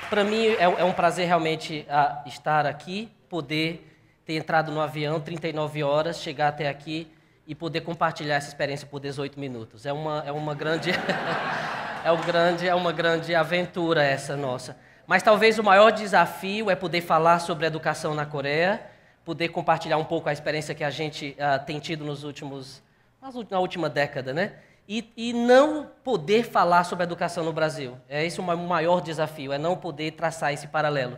Para mim é um prazer realmente estar aqui, poder ter entrado no avião 39 horas, chegar até aqui e poder compartilhar essa experiência por 18 minutos. É uma grande é uma grande aventura essa nossa. Mas talvez o maior desafio é poder falar sobre educação na Coreia, poder compartilhar um pouco a experiência que a gente tem tido na última década, né? E não poder falar sobre educação no Brasil. É esse o maior desafio, é não poder traçar esse paralelo.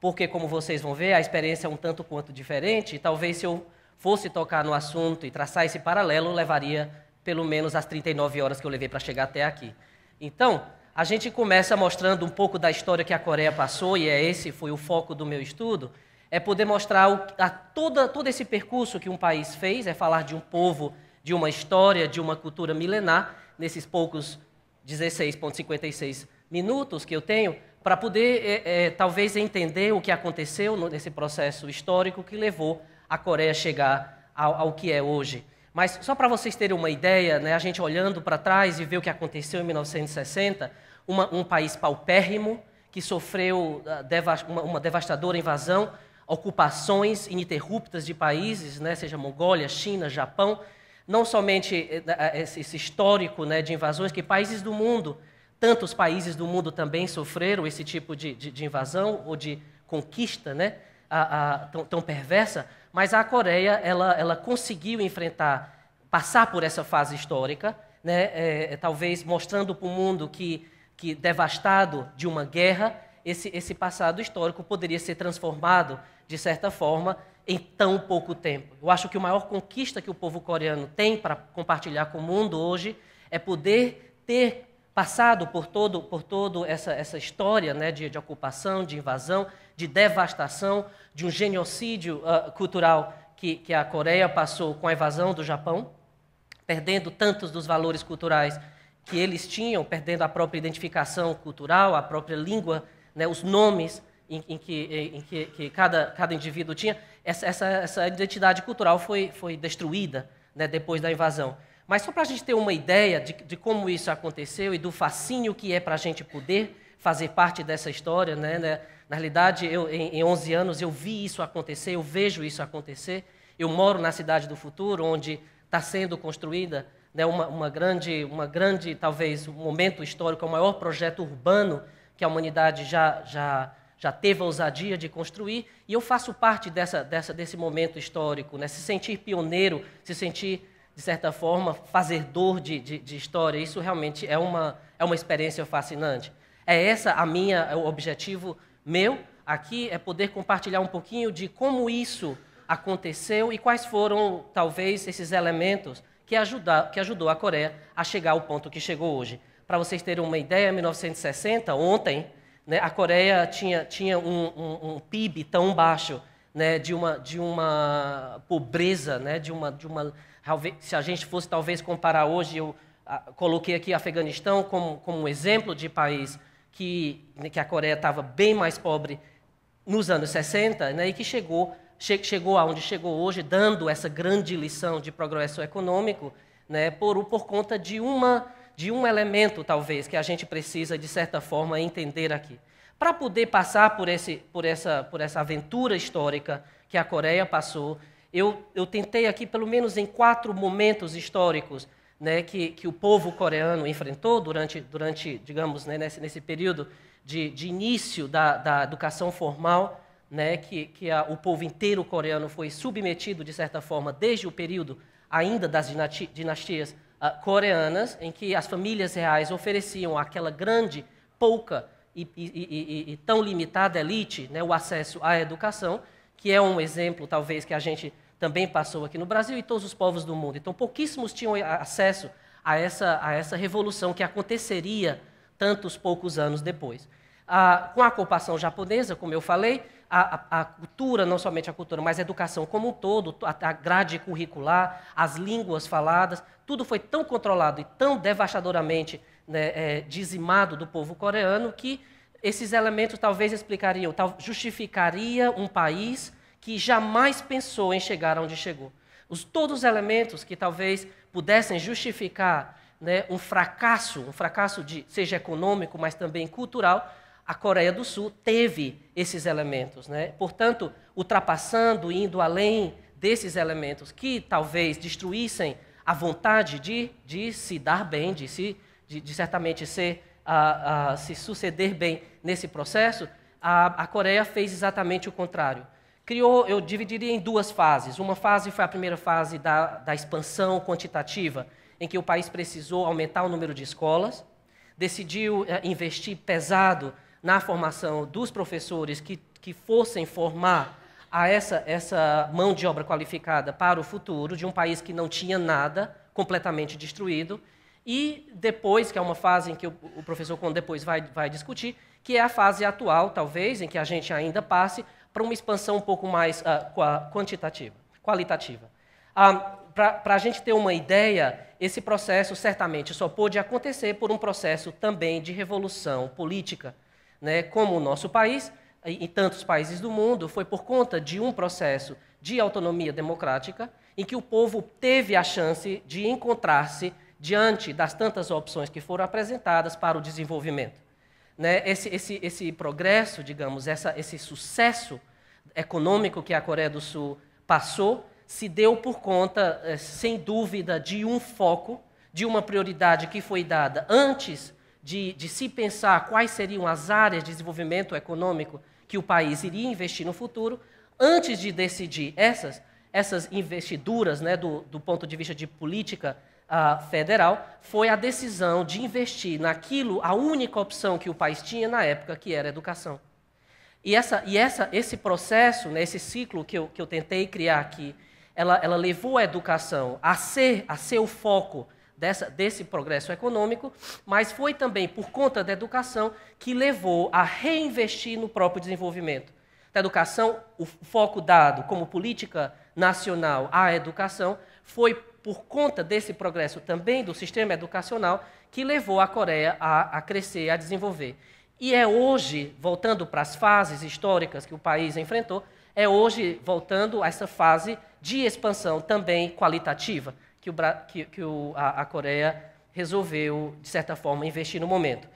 Porque, como vocês vão ver, a experiência é um tanto quanto diferente, e talvez se eu fosse tocar no assunto e traçar esse paralelo, levaria pelo menos as 39 horas que eu levei para chegar até aqui. Então, a gente começa mostrando um pouco da história que a Coreia passou, e esse foi o foco do meu estudo, é poder mostrar todo esse percurso que um país fez, é falar de um povo, de uma história, de uma cultura milenar, nesses poucos 16,56 minutos que eu tenho, para poder, talvez, entender o que aconteceu nesse processo histórico que levou a Coreia a chegar ao que é hoje. Mas, só para vocês terem uma ideia, né, a gente olhando para trás e ver o que aconteceu em 1960, um país paupérrimo, que sofreu uma devastadora invasão, ocupações ininterruptas de países, né, seja Mongólia, China, Japão, não somente esse histórico, né, de invasões, que países do mundo, tantos países do mundo também sofreram esse tipo de invasão ou de conquista, né, tão perversa, mas a Coreia ela conseguiu passar por essa fase histórica, né, talvez mostrando para o mundo que devastado de uma guerra, esse passado histórico poderia ser transformado, de certa forma, em tão pouco tempo. Eu acho que a maior conquista que o povo coreano tem para compartilhar com o mundo hoje é poder ter passado por toda essa história, né, de ocupação, de invasão, de devastação, de um genocídio cultural que a Coreia passou com a invasão do Japão, perdendo tantos dos valores culturais que eles tinham, perdendo a própria identificação cultural, a própria língua, né, os nomes em que cada indivíduo tinha. Essa identidade cultural foi destruída, né, depois da invasão. Mas só para a gente ter uma ideia de como isso aconteceu e do fascínio que é para a gente poder fazer parte dessa história, né? Na realidade, em 11 anos, eu vi isso acontecer, eu vejo isso acontecer. Eu moro na cidade do futuro, onde está sendo construída, né, uma grande, talvez, um momento histórico, o maior projeto urbano que a humanidade já teve a ousadia de construir, e eu faço parte desse momento histórico, né? Se sentir pioneiro, se sentir, de certa forma, fazedor de história, isso realmente é uma experiência fascinante. O objetivo meu aqui é poder compartilhar um pouquinho de como isso aconteceu e quais foram, talvez, esses elementos que ajudou a Coreia a chegar ao ponto que chegou hoje. Para vocês terem uma ideia, em 1960, ontem, né, a Coreia tinha um PIB tão baixo, né, de uma pobreza, né, se a gente fosse talvez comparar hoje, eu coloquei aqui Afeganistão como um exemplo de país que a Coreia estava bem mais pobre nos anos 60, né, e que chegou aonde chegou hoje, dando essa grande lição de progresso econômico, né, por conta de um elemento, talvez, que a gente precisa, de certa forma, entender aqui. Para poder passar por essa aventura histórica que a Coreia passou, eu tentei aqui, pelo menos em 4 momentos históricos, né, que o povo coreano enfrentou durante digamos, né, nesse período de início da educação formal, né, que o povo inteiro coreano foi submetido, de certa forma, desde o período ainda das dinastias coreanas, em que as famílias reais ofereciam àquela grande, pouca e tão limitada elite, né, o acesso à educação, que é um exemplo, talvez, que a gente também passou aqui no Brasil e todos os povos do mundo. Então, pouquíssimos tinham acesso a essa revolução que aconteceria tantos poucos anos depois. Com a ocupação japonesa, como eu falei, a cultura, não somente a cultura, mas a educação como um todo, a grade curricular, as línguas faladas, tudo foi tão controlado e tão devastadoramente, né, dizimado do povo coreano que esses elementos talvez justificaria um país que jamais pensou em chegar onde chegou. Todos os elementos que talvez pudessem justificar, né, um fracasso seja econômico, mas também cultural, a Coreia do Sul teve esses elementos, né? Portanto, ultrapassando, indo além desses elementos que talvez destruíssem a vontade de se dar bem, de certamente se suceder bem nesse processo, a Coreia fez exatamente o contrário. Criou, eu dividiria em duas fases. Uma fase foi a primeira fase da expansão quantitativa, em que o país precisou aumentar o número de escolas, decidiu investir pesado na formação dos professores que fossem formar a essa mão de obra qualificada para o futuro de um país que não tinha nada, completamente destruído. E depois, que é uma fase em que o professor Kon depois vai discutir, que é a fase atual, talvez, em que a gente ainda passe para uma expansão um pouco mais qualitativa. Para a gente ter uma ideia, esse processo certamente só pôde acontecer por um processo também de revolução política, né? Como o nosso país, e tantos países do mundo, foi por conta de um processo de autonomia democrática, em que o povo teve a chance de encontrar-se diante das tantas opções que foram apresentadas para o desenvolvimento. Né? Esse progresso, digamos, esse sucesso econômico que a Coreia do Sul passou, se deu por conta, sem dúvida, de um foco, de uma prioridade que foi dada antes de se pensar quais seriam as áreas de desenvolvimento econômico que o país iria investir no futuro, antes de decidir essas investiduras, né, do ponto de vista de política federal, foi a decisão de investir naquilo, a única opção que o país tinha na época, que era a educação. E esse processo, né, esse ciclo que eu tentei criar aqui, ela levou a educação a ser o foco desse progresso econômico, mas foi também por conta da educação que levou a reinvestir no próprio desenvolvimento. Da educação, o foco dado como política nacional à educação foi por conta desse progresso também do sistema educacional que levou a Coreia a crescer, a desenvolver. E é hoje, voltando para as fases históricas que o país enfrentou, é hoje voltando a essa fase de expansão também qualitativa que a Coreia resolveu, de certa forma, investir no momento.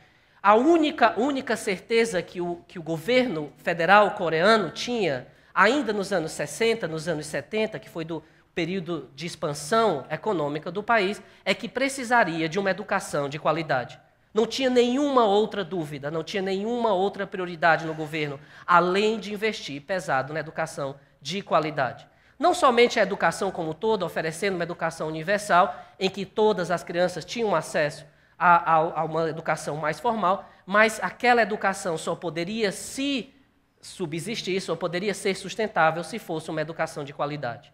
A única certeza que o governo federal coreano tinha, ainda nos anos 60, nos anos 70, que foi do período de expansão econômica do país, é que precisaria de uma educação de qualidade. Não tinha nenhuma outra dúvida, não tinha nenhuma outra prioridade no governo, além de investir pesado na educação de qualidade. Não somente a educação como um todo, oferecendo uma educação universal, em que todas as crianças tinham acesso a uma educação mais formal, mas aquela educação só poderia se subsistir, só poderia ser sustentável se fosse uma educação de qualidade.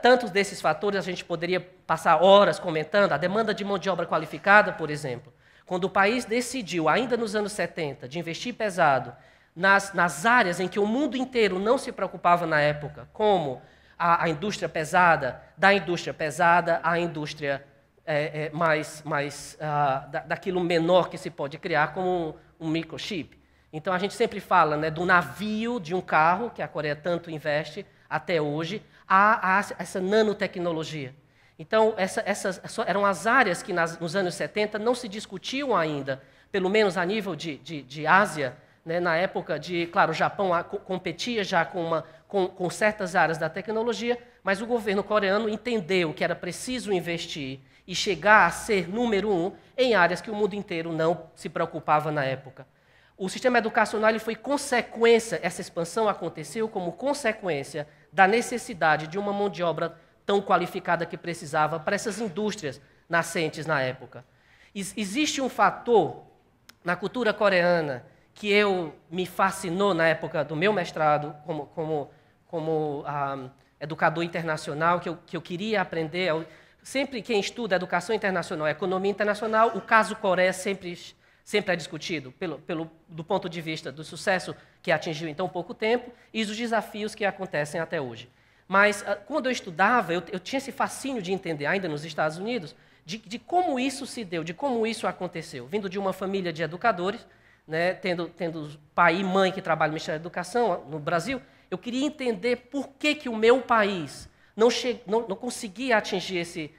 Tantos desses fatores a gente poderia passar horas comentando, a demanda de mão de obra qualificada, por exemplo. Quando o país decidiu, ainda nos anos 70, de investir pesado nas áreas em que o mundo inteiro não se preocupava na época, como a indústria pesada, da indústria pesada à indústria daquilo menor que se pode criar, como um microchip. Então, a gente sempre fala, né, do navio de um carro, que a Coreia tanto investe até hoje, a essa nanotecnologia. Então, essas eram as áreas que nos anos 70 não se discutiam ainda, pelo menos a nível de Ásia, né, na época claro, o Japão competia já com certas áreas da tecnologia, mas o governo coreano entendeu que era preciso investir e chegar a ser número 1 em áreas que o mundo inteiro não se preocupava na época. O sistema educacional ele foi consequência, essa expansão aconteceu como consequência da necessidade de uma mão de obra tão qualificada que precisava para essas indústrias nascentes na época. Existe um fator na cultura coreana que me fascinou na época do meu mestrado como educador internacional, que eu queria aprender. Sempre quem estuda educação internacional, economia internacional, o caso Coreia sempre é discutido do ponto de vista do sucesso que atingiu em tão pouco tempo e dos desafios que acontecem até hoje. Mas, quando eu estudava, eu tinha esse fascínio de entender, ainda nos Estados Unidos, de como isso se deu, de como isso aconteceu. Vindo de uma família de educadores, né, tendo pai e mãe que trabalham no Ministério da Educação no Brasil, eu queria entender por que o meu país não conseguia atingir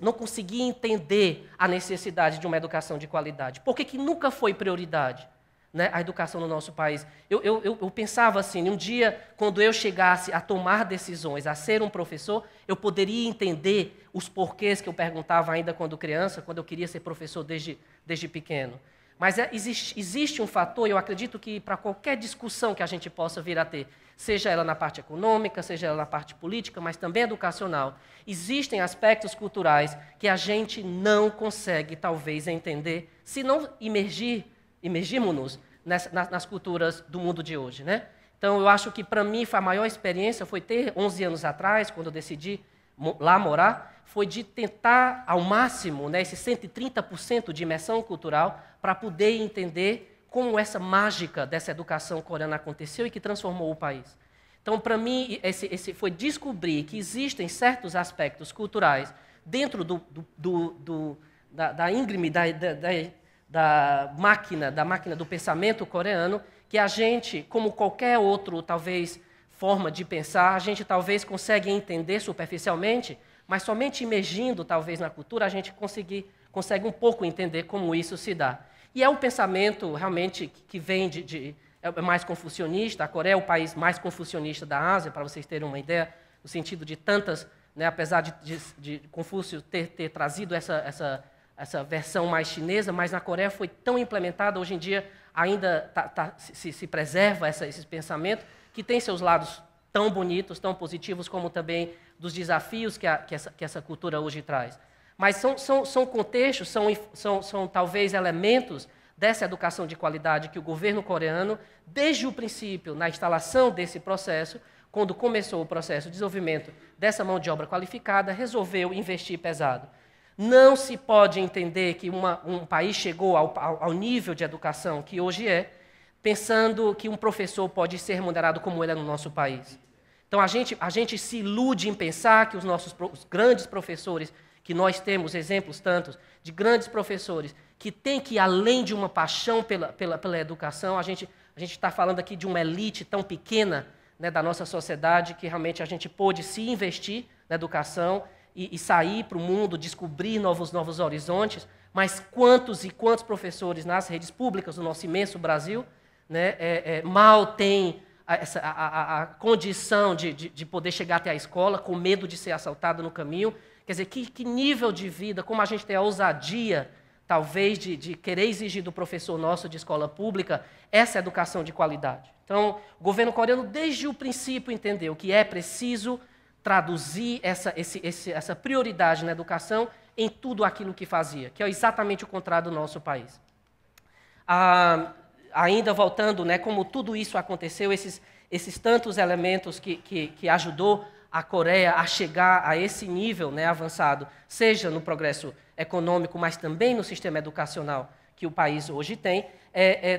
não conseguia entender a necessidade de uma educação de qualidade. Por que nunca foi prioridade? né, a educação no nosso país. Eu pensava assim, um dia, quando eu chegasse a tomar decisões, a ser um professor, eu poderia entender os porquês que eu perguntava ainda quando criança, quando eu queria ser professor desde pequeno. Mas existe um fator, eu acredito que para qualquer discussão que a gente possa vir a ter, seja ela na parte econômica, seja ela na parte política, mas também educacional, existem aspectos culturais que a gente não consegue, talvez, entender, se não imergirmos-nos nas culturas do mundo de hoje, né? Então, eu acho que, para mim, a maior experiência foi ter, 11 anos atrás, quando eu decidi lá morar, foi de tentar, ao máximo, né, esse 130% de imersão cultural, para poder entender como essa mágica dessa educação coreana aconteceu e que transformou o país. Então, para mim, esse foi descobrir que existem certos aspectos culturais dentro da íngreme, da máquina do pensamento coreano, que a gente, como qualquer outro, talvez, forma de pensar, a gente talvez consegue entender superficialmente, mas somente imergindo, talvez, na cultura, a gente consegue um pouco entender como isso se dá. E é um pensamento, realmente, que vem é mais confucionista. A Coreia é o país mais confucionista da Ásia, para vocês terem uma ideia, no sentido de tantas, né, apesar de Confúcio ter trazido essa versão mais chinesa, mas na Coreia foi tão implementada, hoje em dia ainda se preserva esse pensamento, que tem seus lados tão bonitos, tão positivos, como também dos desafios que essa cultura hoje traz. Mas são contextos, são talvez elementos dessa educação de qualidade que o governo coreano, desde o princípio, na instalação desse processo, quando começou o processo de desenvolvimento dessa mão de obra qualificada, resolveu investir pesado. Não se pode entender que um país chegou ao nível de educação que hoje é, pensando que um professor pode ser remunerado como ele é no nosso país. Então, a gente se ilude em pensar que os grandes professores, que nós temos exemplos tantos, de grandes professores, que têm que, além de uma paixão pela educação, a gente está falando aqui de uma elite tão pequena, né, da nossa sociedade, que realmente a gente pôde se investir na educação e sair para o mundo, descobrir novos horizontes, mas quantos e quantos professores nas redes públicas do nosso imenso Brasil, né, mal têm a condição de poder chegar até a escola, com medo de ser assaltado no caminho. Quer dizer, que nível de vida, como a gente tem a ousadia, talvez, de querer exigir do professor nosso de escola pública essa educação de qualidade. Então, o governo coreano, desde o princípio, entendeu que é preciso traduzir essa prioridade na educação em tudo aquilo que fazia, que é exatamente o contrário do nosso país. Ainda voltando, né, como tudo isso aconteceu, esses tantos elementos que ajudou a Coreia a chegar a esse nível, né, avançado, seja no progresso econômico, mas também no sistema educacional que o país hoje tem.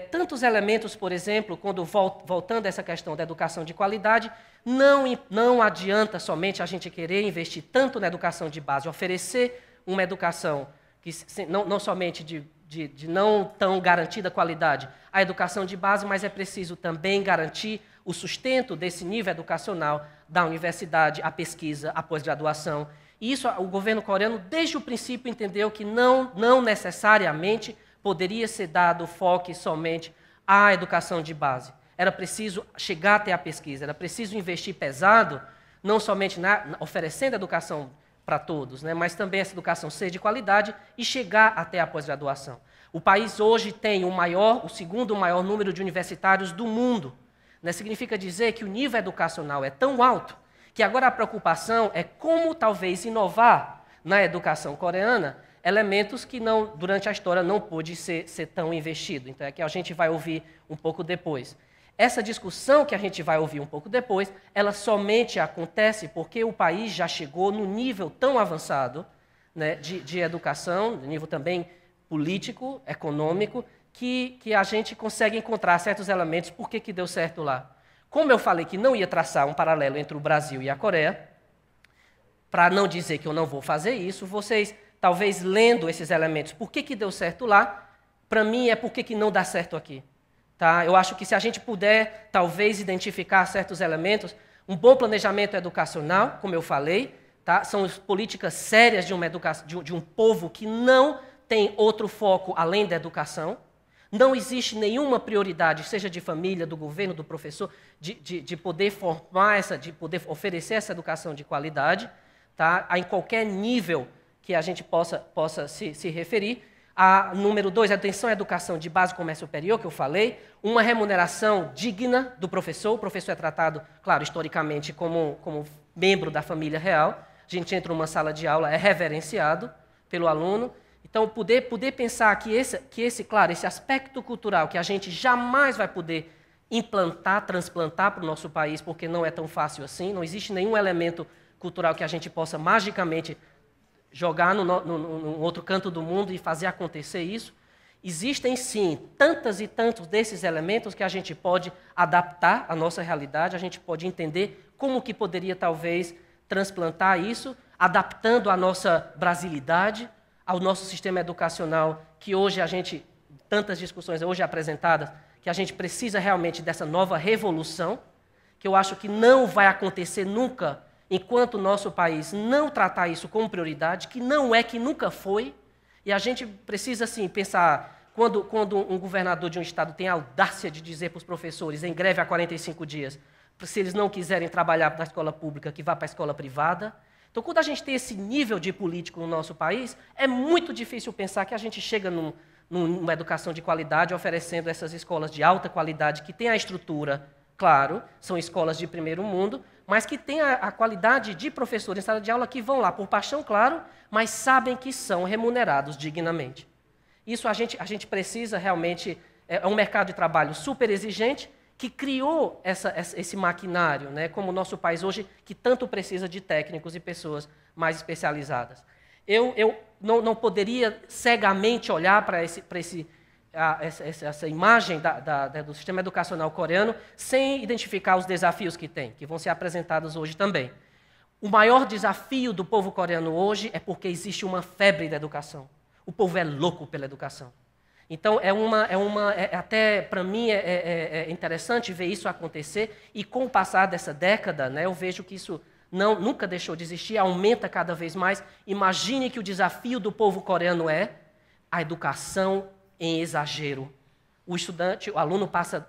Tantos elementos, por exemplo, quando voltando a essa questão da educação de qualidade, não adianta somente a gente querer investir tanto na educação de base, oferecer uma educação que não somente de não tão garantida qualidade, a educação de base, mas é preciso também garantir o sustento desse nível educacional da universidade, a pesquisa, a pós-graduação. E isso o governo coreano, desde o princípio, entendeu que não necessariamente poderia ser dado foco somente à educação de base. Era preciso chegar até a pesquisa, era preciso investir pesado, não somente oferecendo educação para todos, né, mas também essa educação ser de qualidade e chegar até a pós-graduação. O país hoje tem o segundo maior número de universitários do mundo. Né? Significa dizer que o nível educacional é tão alto que agora a preocupação é como talvez inovar na educação coreana elementos que durante a história não pôde ser tão investido. Então é que a gente vai ouvir um pouco depois. Essa discussão que a gente vai ouvir um pouco depois, ela somente acontece porque o país já chegou no nível tão avançado, né, de educação, nível também político, econômico, que a gente consegue encontrar certos elementos. Por que deu certo lá? Como eu falei que não ia traçar um paralelo entre o Brasil e a Coreia, para não dizer que eu não vou fazer isso, vocês, talvez lendo esses elementos, por que deu certo lá, para mim é por que não dá certo aqui. Tá? Eu acho que se a gente puder, talvez, identificar certos elementos, um bom planejamento educacional, como eu falei, tá? São políticas sérias de um povo que não tem outro foco além da educação. Não existe nenhuma prioridade, seja de família, do governo, do professor, de poder formar de poder oferecer essa educação de qualidade, tá? Em qualquer nível que a gente possa se referir. Número 2, atenção à educação de base, comércio superior, que eu falei. Uma remuneração digna do professor. O professor é tratado, claro, historicamente, como membro da família real. A gente entra numa sala de aula, é reverenciado pelo aluno. Então, poder pensar que esse aspecto cultural que a gente jamais vai poder implantar, transplantar para o nosso país, porque não é tão fácil assim, não existe nenhum elemento cultural que a gente possa magicamente jogar no outro canto do mundo e fazer acontecer isso. Existem, sim, tantas e tantos desses elementos que a gente pode adaptar à nossa realidade, a gente pode entender como que poderia, talvez, transplantar isso, adaptando a nossa brasilidade, ao nosso sistema educacional, que hoje tantas discussões hoje apresentadas, que a gente precisa realmente dessa nova revolução, que eu acho que não vai acontecer nunca, enquanto o nosso país não tratar isso como prioridade, que nunca foi, e a gente precisa, assim, pensar, quando um governador de um estado tem a audácia de dizer para os professores, em greve há 45 dias, se eles não quiserem trabalhar na escola pública, que vá para a escola privada. Então, quando a gente tem esse nível de político no nosso país, é muito difícil pensar que a gente chega numa educação de qualidade, oferecendo essas escolas de alta qualidade, que têm a estrutura, claro, são escolas de primeiro mundo, mas que têm a qualidade de professores em sala de aula que vão lá por paixão, claro, mas sabem que são remunerados dignamente. Isso a gente precisa realmente, é um mercado de trabalho super exigente, que criou esse maquinário, né, como o nosso país hoje, que tanto precisa de técnicos e pessoas mais especializadas. Eu não poderia cegamente olhar para essa imagem do sistema educacional coreano sem identificar os desafios que tem, que vão ser apresentados hoje também. O maior desafio do povo coreano hoje é porque existe uma febre da educação. O povo é louco pela educação. Então, até para mim é interessante ver isso acontecer, e com o passar dessa década, né, eu vejo que isso nunca deixou de existir, aumenta cada vez mais. Imagine que o desafio do povo coreano é a educação em exagero. O aluno passa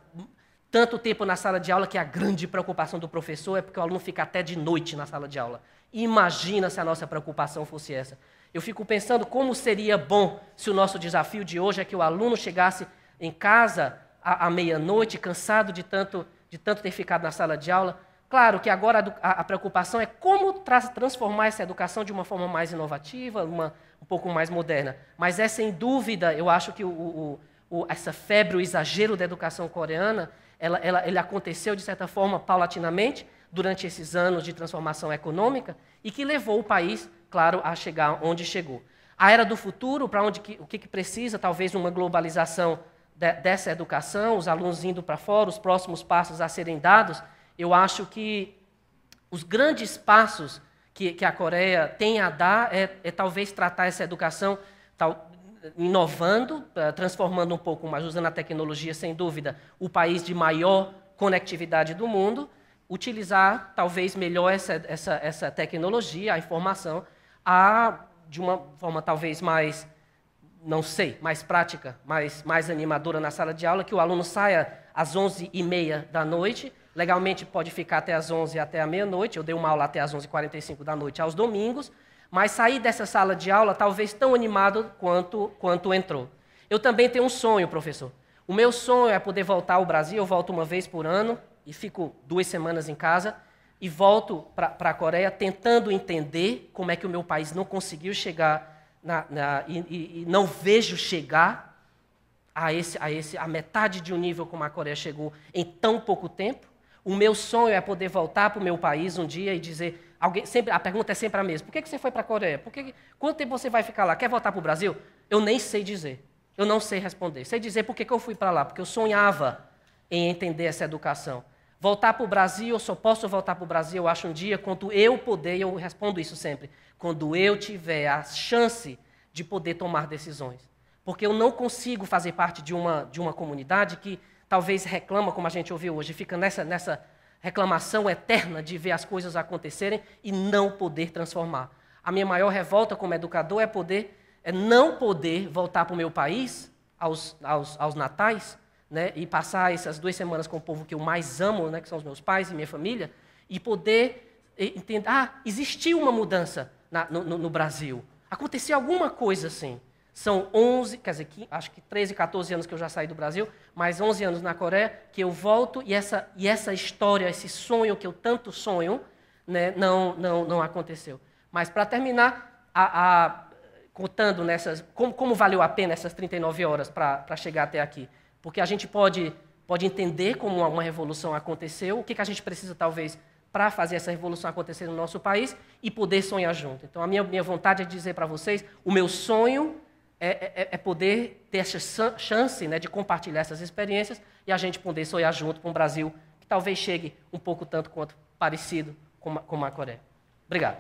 tanto tempo na sala de aula que a grande preocupação do professor é porque o aluno fica até de noite na sala de aula. Imagina se a nossa preocupação fosse essa. Eu fico pensando como seria bom se o nosso desafio de hoje é que o aluno chegasse em casa à meia-noite, cansado de tanto ter ficado na sala de aula. Claro que agora a preocupação é como transformar essa educação de uma forma mais inovativa, um pouco mais moderna. Mas sem dúvida, eu acho que essa febre, o exagero da educação coreana, ele aconteceu, de certa forma, paulatinamente, durante esses anos de transformação econômica, e que levou o país, claro, a chegar onde chegou. A era do futuro, para o que precisa, talvez uma globalização dessa educação, os alunos indo para fora, os próximos passos a serem dados. Eu acho que os grandes passos que a Coreia tem a dar é talvez tratar essa educação inovando, transformando um pouco mais, usando a tecnologia, sem dúvida, o país de maior conectividade do mundo, utilizar talvez melhor essa tecnologia, a informação, de uma forma talvez mais, não sei, mais prática, mais animadora na sala de aula, que o aluno saia às 11h30 da noite, legalmente pode ficar até às 11h até a meia-noite, eu dei uma aula até às 11h45 da noite aos domingos, mas sair dessa sala de aula talvez tão animado quanto entrou. Eu também tenho um sonho, professor. O meu sonho é poder voltar ao Brasil, eu volto uma vez por ano, e fico 2 semanas em casa, e volto para a Coreia tentando entender como é que o meu país não conseguiu chegar, e não vejo chegar a metade de um nível como a Coreia chegou em tão pouco tempo. O meu sonho é poder voltar para o meu país um dia e dizer... a pergunta é sempre a mesma. Por que você foi para a Coreia? Quanto tempo você vai ficar lá? Quer voltar para o Brasil? Eu nem sei dizer. Eu não sei responder. Sei dizer por que eu fui para lá. Porque eu sonhava em entender essa educação. Voltar para o Brasil, eu só posso voltar para o Brasil, eu acho, um dia, quando eu puder, e eu respondo isso sempre, quando eu tiver a chance de poder tomar decisões. Porque eu não consigo fazer parte de uma comunidade que talvez reclama, como a gente ouviu hoje, fica nessa reclamação eterna de ver as coisas acontecerem e não poder transformar. A minha maior revolta como educador é não poder voltar para o meu país, aos natais, né, e passar essas 2 semanas com o povo que eu mais amo, né, que são os meus pais e minha família, e poder entender, existiu uma mudança no Brasil. Aconteceu alguma coisa assim. São 11, quer dizer, acho que 13, 14 anos que eu já saí do Brasil, mais 11 anos na Coreia, que eu volto e essa história, esse sonho que eu tanto sonho, né, não aconteceu. Mas, para terminar, contando como valeu a pena essas 39 horas para chegar até aqui. Porque a gente pode entender como uma revolução aconteceu, o que a gente precisa, talvez, para fazer essa revolução acontecer no nosso país e poder sonhar junto. Então, a minha vontade é dizer para vocês, o meu sonho é poder ter essa chance, né, de compartilhar essas experiências e a gente poder sonhar junto com um Brasil que talvez chegue um pouco tanto quanto parecido com a Coreia. Obrigado.